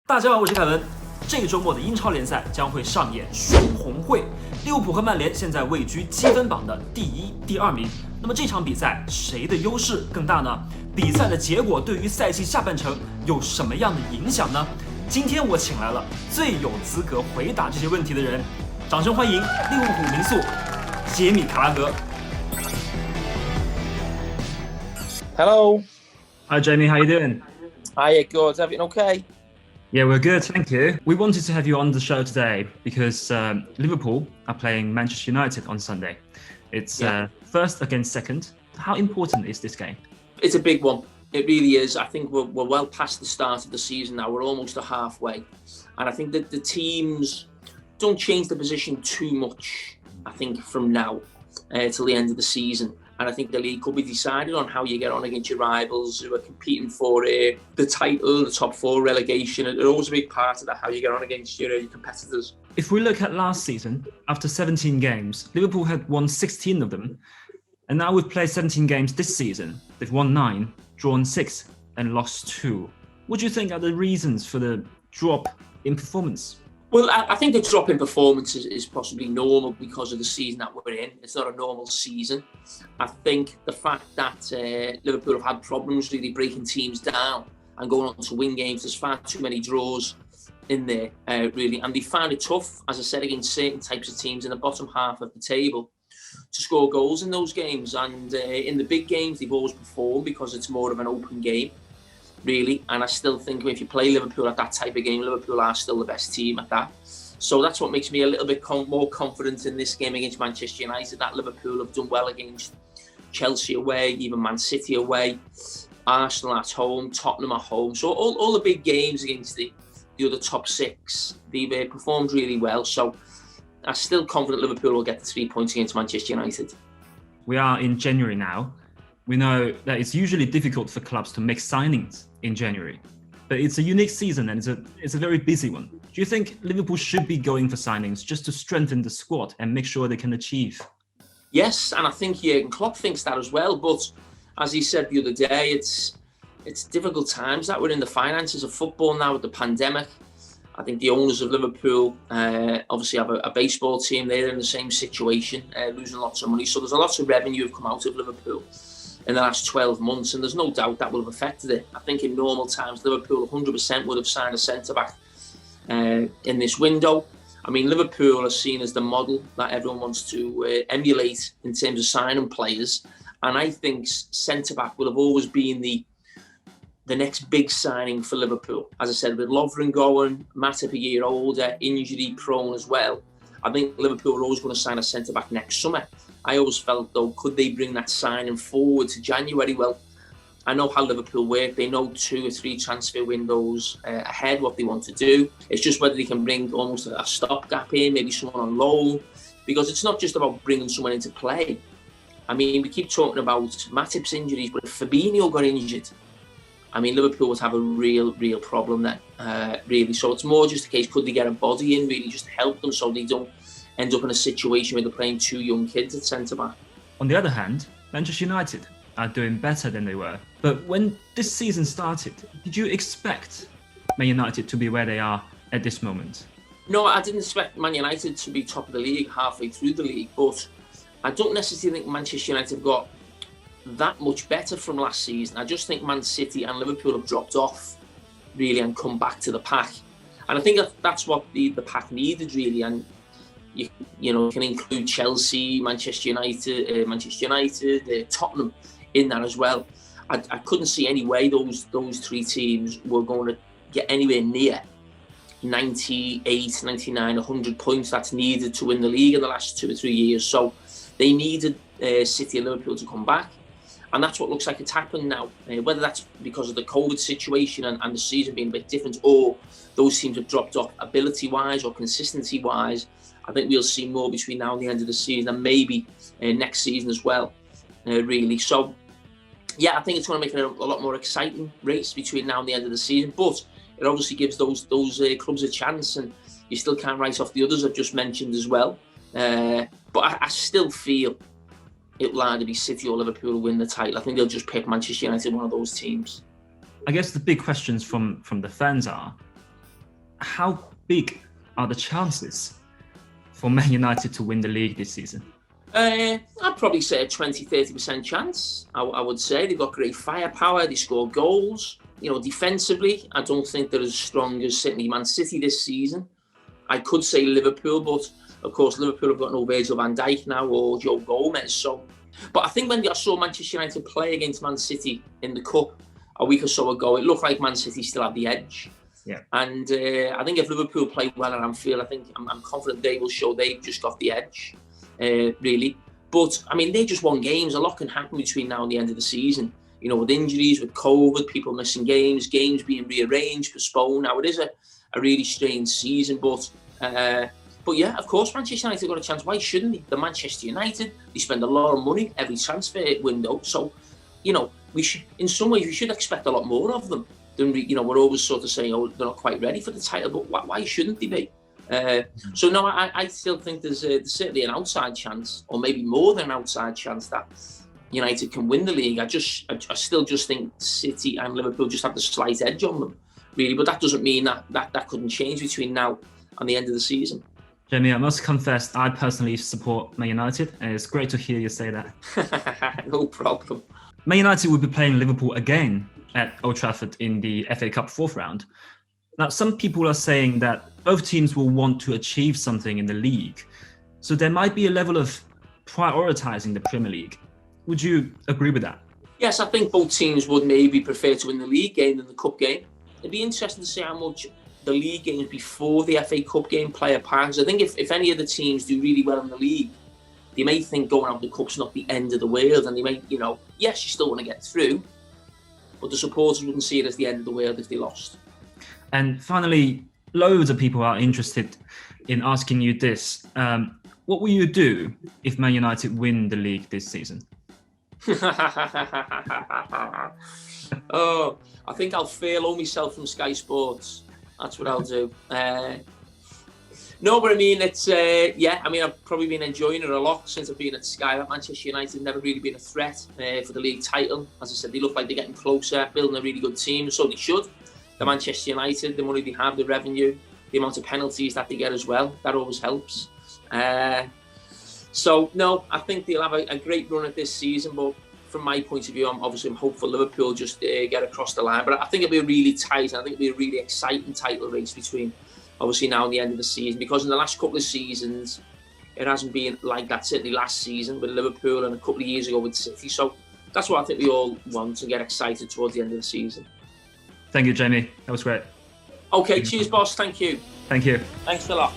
大家好，我是凯文。这个周末的英超联赛将会上演双红会，利物浦和曼联现在位居积分榜的第一、第二名。那么这场比赛谁的优势更大呢？比赛的结果对于赛季下半程有什么样的影响呢？今天我请来了最有资格回答这些问题的人，掌声欢迎利物浦名宿杰米·卡拉格。Hello. Hi Jamie, how you doing? Hiya, good. Everything okay? Yeah, we're good, thank you. We wanted to have you on the show today because Liverpool are playing Manchester United on Sunday. It's first against second. How important is this game? It's a big one. It really is. I think we're well past the start of the season now. We're almost to halfway. And I think that the teams don't change the position too much, I think, from now till the end of the season. And I think the league could be decided on how you get on against your rivals who are competing for the title, the top four relegation. It's always a big part of that, how you get on against your competitors. If we look at last season, after 17 games, Liverpool had won 16 of them. And now we've played 17 games this season. They've won 9, drawn 6, and lost 2. What do you think are the reasons for the drop in performance? Well, I think the drop in performance is possibly normal because of the season that we're in. It's not a normal season. I think the fact that Liverpool have had problems really breaking teams down and going on to win games, there's far too many draws in there, really. And they found it tough, as I said, against certain types of teams in the bottom half of the table to score goals in those games. And in the big games, they've always performed because it's more of an open game, really. And I still think if you play Liverpool at that type of game, Liverpool are still the best team at that. So that's what makes me a little bit more confident in this game against Manchester United, that Liverpool have done well against Chelsea away, even Man City away, Arsenal at home, Tottenham at home. So all the big games against the other top six, they've performed really well. So I'm still confident Liverpool will get the 3 points against Manchester United. We are in January now. We know that it's usually difficult for clubs to make signings in January, but it's a unique season and it's a very busy one. Do you think Liverpool should be going for signings just to strengthen the squad and make sure they can achieve? Yes, and I think Jurgen Klopp thinks that as well. But as he said the other day, it's difficult times that we're in, the finances of football now with the pandemic. I think the owners of Liverpool obviously have a baseball team. They're in the same situation, losing lots of money. So there's a lot of revenue have come out of Liverpool in the last 12 months, and there's no doubt that will have affected it. I think in normal times, Liverpool 100% would have signed a centre-back in this window. I mean, Liverpool are seen as the model that everyone wants to emulate in terms of signing players, and I think centre-back will have always been the next big signing for Liverpool. As I said, with Lovren going, Matip a year older, injury-prone as well, I think Liverpool are always going to sign a centre-back next summer. I always felt, though, could they bring that signing forward to January? Well, I know how Liverpool work. They know 2 or 3 transfer windows ahead what they want to do. It's just whether they can bring almost a stopgap in, maybe someone on loan, because it's not just about bringing someone into play. I mean, we keep talking about Matip's injuries, but if Fabinho got injured, I mean, Liverpool would have a real problem then, really. So it's more just a case, could they get a body in, really, just to help them so they don't end up in a situation where they're playing 2 young kids at centre-back. On the other hand, Manchester United are doing better than they were. But when this season started, did you expect Man United to be where they are at this moment? No, I didn't expect Man United to be top of the league halfway through the league, but I don't necessarily think Manchester United have got that much better from last season. I just think Man City and Liverpool have dropped off, really, and come back to the pack. And I think that's what the pack needed, really. And you know, can include Chelsea, Manchester United, Tottenham in that as well. I couldn't see any way those 3 teams were going to get anywhere near 98, 99, 100 points that's needed to win the league in the last 2 or 3 years. So they needed City and Liverpool to come back. And that's what looks like it's happened now. Whether that's because of the COVID situation and the season being a bit different, or those teams have dropped off ability-wise or consistency-wise, I think we'll see more between now and the end of the season, and maybe next season as well, really. So, yeah, I think it's going to make it a lot more exciting race between now and the end of the season. But it obviously gives those clubs a chance, and you still can't write off the others I've just mentioned as well. But I still feel it will either be City or Liverpool to win the title. I think they'll just pick Manchester United, one of those teams. I guess the big questions from the fans are, how big are the chances for Man United to win the league this season? I'd probably say a 20-30% chance. I would say they've got great firepower. They score goals. Defensively, I don't think they're as strong as certainly Man City this season. I could say Liverpool, but of course Liverpool have got no Virgil van Dijk now or Joe Gomez. But I think when I saw Manchester United play against Man City in the Cup a week or so ago, it looked like Man City still had the edge. Yeah. And I think if Liverpool play well at Anfield, I'm confident they will show they've just got the edge, really. But I mean, they just won games. A lot can happen between now and the end of the season. With injuries, with COVID, people missing games being rearranged, postponed. Now it is a really strange season, but yeah, of course, Manchester United got a chance. Why shouldn't they? They're Manchester United. They spend a lot of money every transfer window. So, we should, in some ways, we should expect a lot more of them than we're always sort of saying, oh, they're not quite ready for the title. But why shouldn't they be? So no, I still think there's certainly an outside chance, or maybe more than an outside chance, that United can win the league. I still just think City and Liverpool just have the slight edge on them, really. But that doesn't mean that couldn't change between now and the end of the season. Jamie, I must confess, I personally support Man United, and it's great to hear you say that. No problem. Man United will be playing Liverpool again at Old Trafford in the FA Cup fourth round. Now, some people are saying that both teams will want to achieve something in the league, so there might be a level of prioritising the Premier League. Would you agree with that? Yes, I think both teams would maybe prefer to win the league game than the cup game. It'd be interesting to see how much the league games before the FA Cup game play a part. Because I think if any of the teams do really well in the league, they may think going out the cup's not the end of the world, and they may, yes, you still want to get through, but the supporters wouldn't see it as the end of the world if they lost. And finally, loads of people are interested in asking you this. What will you do if Man United win the league this season? Oh, I think I'll furlough myself from Sky Sports. That's what I'll do. No, but I mean, it's I've probably been enjoying it a lot since I've been at Sky. At Manchester United, never really been a threat for the league title. As I said, they look like they're getting closer, building a really good team, so they should. The Manchester United, the money they have, the revenue, the amount of penalties that they get as well, that always helps. So no, I think they'll have a great run at this season, but from my point of view, I'm hopeful Liverpool just get across the line. But I think it'll be really tight, and I think it'll be a really exciting title race between obviously now and the end of the season, because in the last couple of seasons it hasn't been like that, certainly last season with Liverpool and a couple of years ago with City. So that's what I think we all want, to get excited towards the end of the season. Thank you, Jamie. That was great. Okay, cheers, boss. Thank you. Thank you. Thanks a lot.